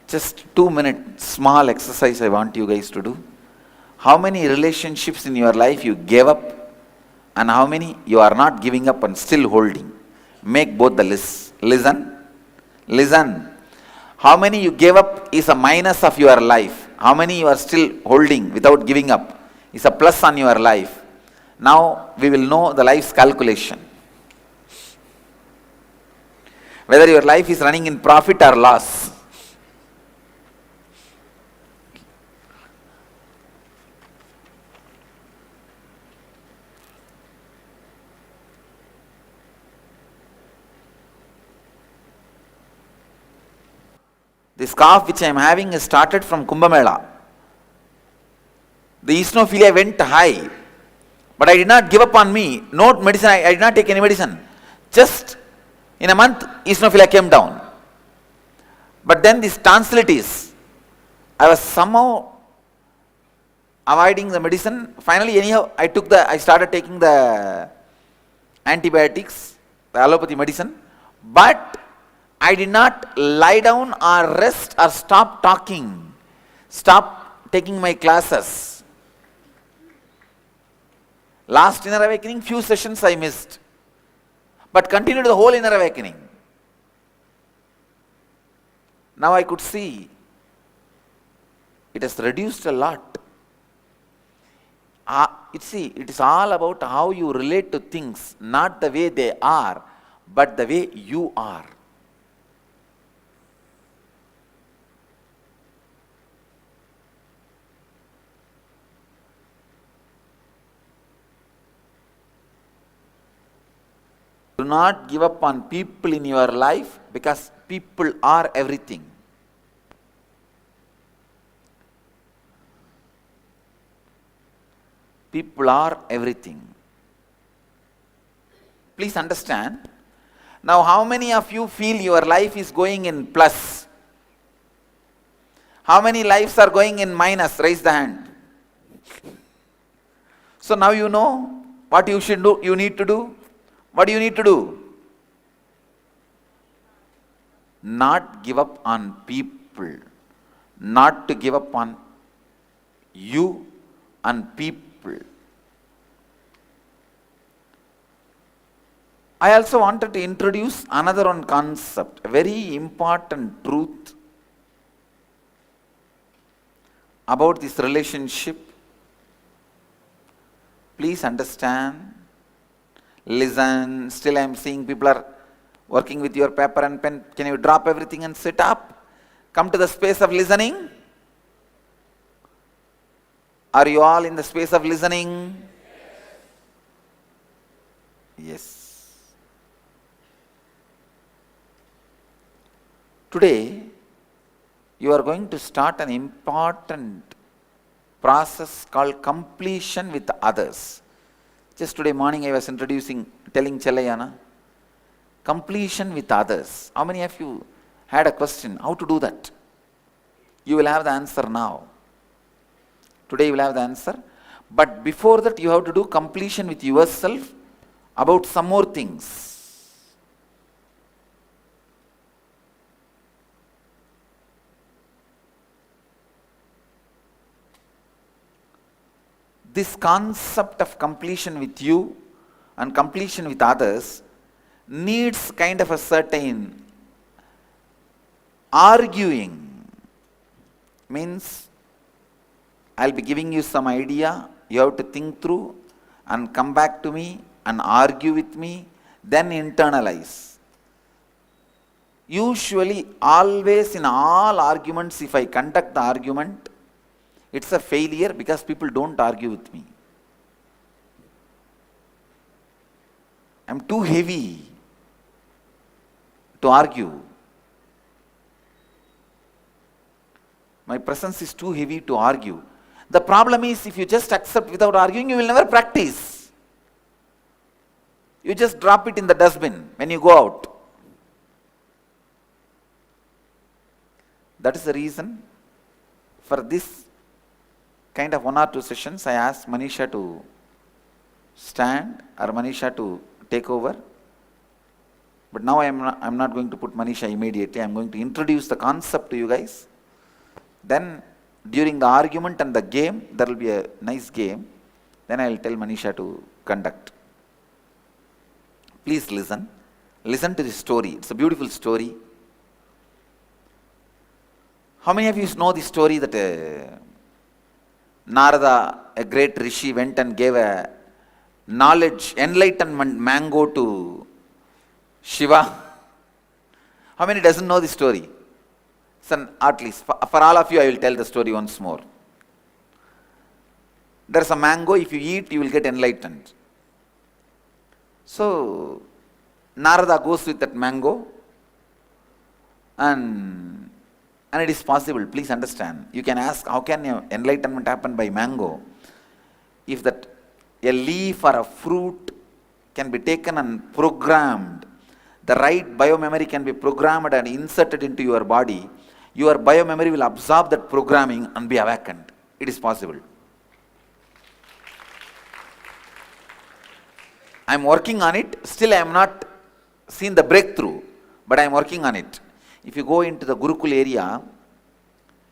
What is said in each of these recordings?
Just 2 minute small exercise I want you guys to do. How many relationships in your life you gave up and how many you are not giving up and still holding? Make both the lists. Listen. How many you gave up is a minus of your life. How many you are still holding without giving up is a plus on your life. Now we will know the life's calculation. Whether your life is running in profit or loss. This cough which I am having is started from Kumbh Mela. The eosinophilia went high, but I did not give up on me. No medicine, I did not take any medicine. Just in a month, eosinophilia came down. But then this tonsillitis, I was somehow avoiding the medicine. Finally, anyhow, I started taking the antibiotics, the allopathy medicine, but I did not lie down or rest or stop talking, stop taking my classes. Last inner awakening, few sessions I missed, but continued the whole inner awakening. Now I could see it has reduced a lot. It is all about how you relate to things, not the way they are, but the way you are. Do not give up on people in your life because people are everything. People are everything. Please understand. Now, how many of you feel your life is going in plus? How many lives are going in minus? Raise the hand. So now you know what you should do, you need to do. What do you need to do? Not give up on people. Not to give up on you and people. I also wanted to introduce another one concept, a very important truth about this relationship. Please understand. Listen, still I am seeing people are working with your paper and pen. Can you drop everything and sit up? Come to the space of listening. Are you all in the space of listening? Yes. Today, you are going to start an important process called completion with others. Just today morning I was telling Chelayana, completion with others. How many of you had a question, how to do that? You will have the answer now. Today you will have the answer. But before that you have to do completion with yourself about some more things. This concept of completion with you and completion with others needs kind of a certain arguing. Means I'll be giving you some idea, you have to think through and come back to me and argue with me, then internalize. Usually, always in all arguments, if I conduct the argument, it's a failure because people don't argue with me. I'm too heavy to argue. My presence is too heavy to argue. The problem is if you just accept without arguing, you will never practice. You just drop it in the dustbin when you go out. That is the reason for this kind of 1 or 2 sessions I asked Manisha to stand or Manisha to take over. But now I'm not going to put Manisha immediately. I'm going to introduce the concept to you guys. Then during the argument and the game, there will be a nice game. Then I will tell Manisha to conduct. Please listen. Listen to this story. It's a beautiful story. How many of you know the story that Narada, a great rishi, went and gave a knowledge, enlightenment mango to Shiva? How many doesn't know the story? So at least for all of you, I will tell the story once more. There's a mango. If you eat, you will get enlightened. So Narada goes with that mango, and it is possible. Please understand. You can ask, how can enlightenment happen by mango? If that a leaf or a fruit can be taken and programmed, the right biomemory can be programmed and inserted into your body, your biomemory will absorb that programming and be awakened. It is possible. I am working on it. Still I am not seen the breakthrough, but I am working on it. If you go into the Gurukul area,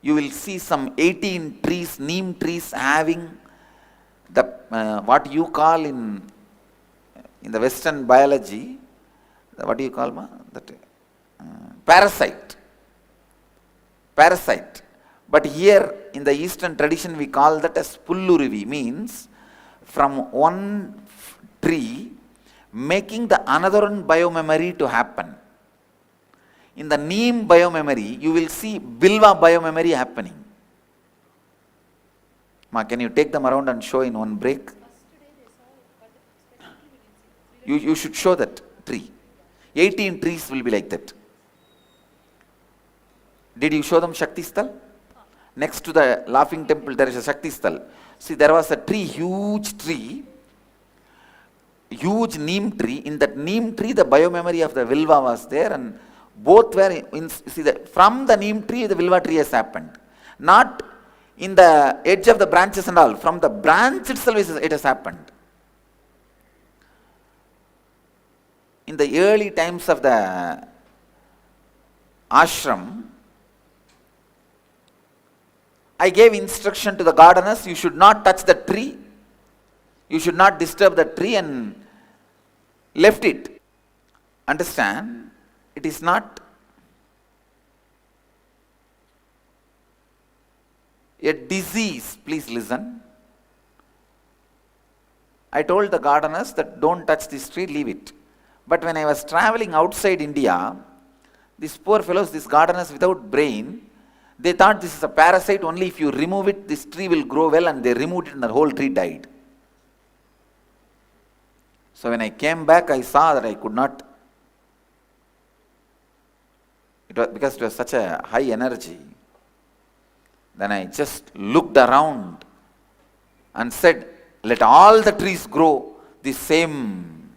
you will see some 18 trees, neem trees, having the what you call in the Western biology, what do you call that? Parasite. Parasite. But here in the Eastern tradition we call that as Pullurivi, means from one tree making the another one biomemory to happen. In the neem biomemory, you will see bilva biomemory happening. Ma, can you take them around and show in one break? You should show that tree. 18 trees will be like that. Did you show them Shakti Sthal? Next to the laughing temple, there is a Shakti Sthal. See, there was a tree, huge neem tree. In that neem tree, the biomemory of the Vilva was there, and both were from the neem tree, the Vilva tree has happened. Not in the edge of the branches and all. From the branch itself, it has happened. In the early times of the ashram, I gave instruction to the gardeners, you should not touch the tree. You should not disturb the tree, and left it. Understand? It is not a disease. Please listen. I told the gardeners that don't touch this tree, leave it. But when I was traveling outside India, these poor fellows, these gardeners without brain, they thought this is a parasite, only if you remove it, this tree will grow well, and they removed it and the whole tree died. So when I came back, I saw that I could not, because it was such a high energy. Then I just looked around and said, let all the trees grow the same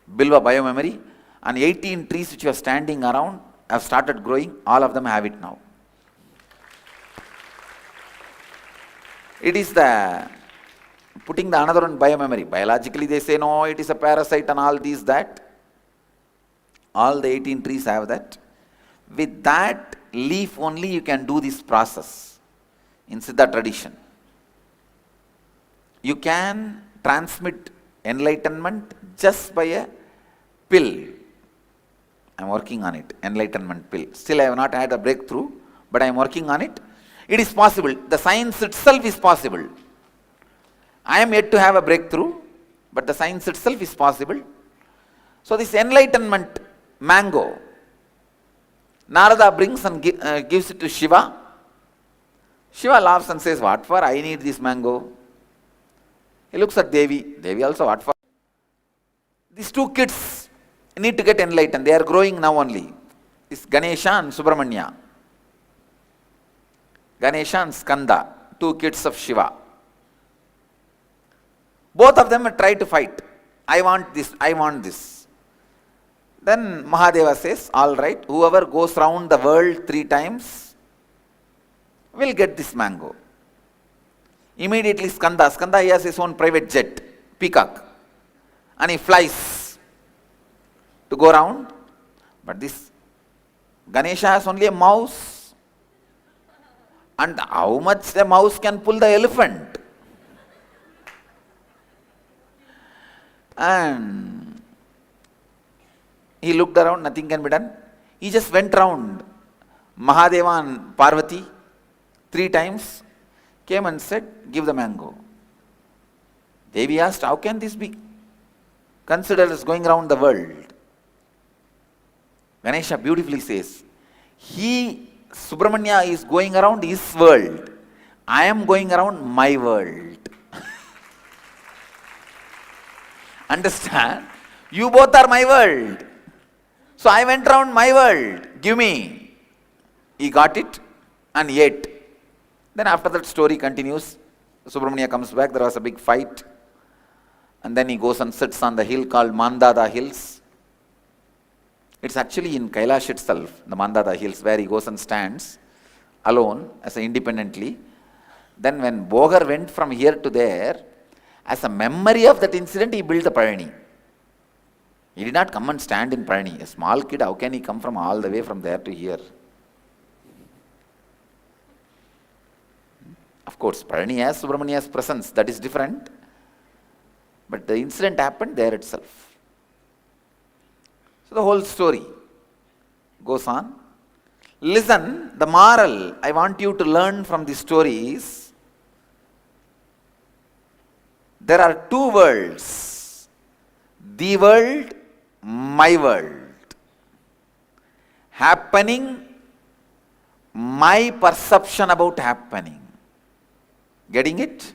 Bilva biomemory, and 18 trees which were standing around have started growing. All of them have it now. It is the putting the another one biomemory. Biologically they say no, it is a parasite and all these that. All the 18 trees have that. With that leaf only you can do this process in Siddha tradition. You can transmit enlightenment just by a pill. I am working on it, enlightenment pill. Still I have not had a breakthrough, but I am working on it. It is possible. The science itself is possible. I am yet to have a breakthrough, but the science itself is possible. So this enlightenment mango, Narada brings and gives it to Shiva. Shiva laughs and says, what for? I need this mango. He looks at Devi. Devi also, what for? These two kids need to get enlightened. They are growing now only. This Ganesha and Subramanya. Ganesha and Skanda, two kids of Shiva. Both of them try to fight. I want this, I want this. Then Mahadeva says, all right, whoever goes round the world 3 times will get this mango. Immediately Skanda, he has his own private jet, peacock, and he flies to go round. But this Ganesha has only a mouse. And how much a mouse can pull the elephant? And he looked around, nothing can be done. He just went round Mahadeva and Parvati 3 times, came and said, give the mango. Devi asked, how can this be considered as going around the world? Ganesha beautifully says, he, Subramanya, is going around his world. I am going around my world. Understand? You both are my world. So I went around my world. Give me. He got it and ate. Then after that story continues. Subramanya comes back. There was a big fight. And then he goes and sits on the hill called Mandada Hills. It's actually in Kailash itself, the Mandada Hills, where he goes and stands alone, as independently. Then when Bogar went from here to there, as a memory of that incident, he built the Palani. He did not come and stand in Palani. A small kid, how can he come from all the way from there to here? Of course, Palani has Subramanya's presence, that is different. But the incident happened there itself. So the whole story goes on. Listen, the moral I want you to learn from this story is, there are 2 worlds. The world, my world. Happening, my perception about happening. Getting it?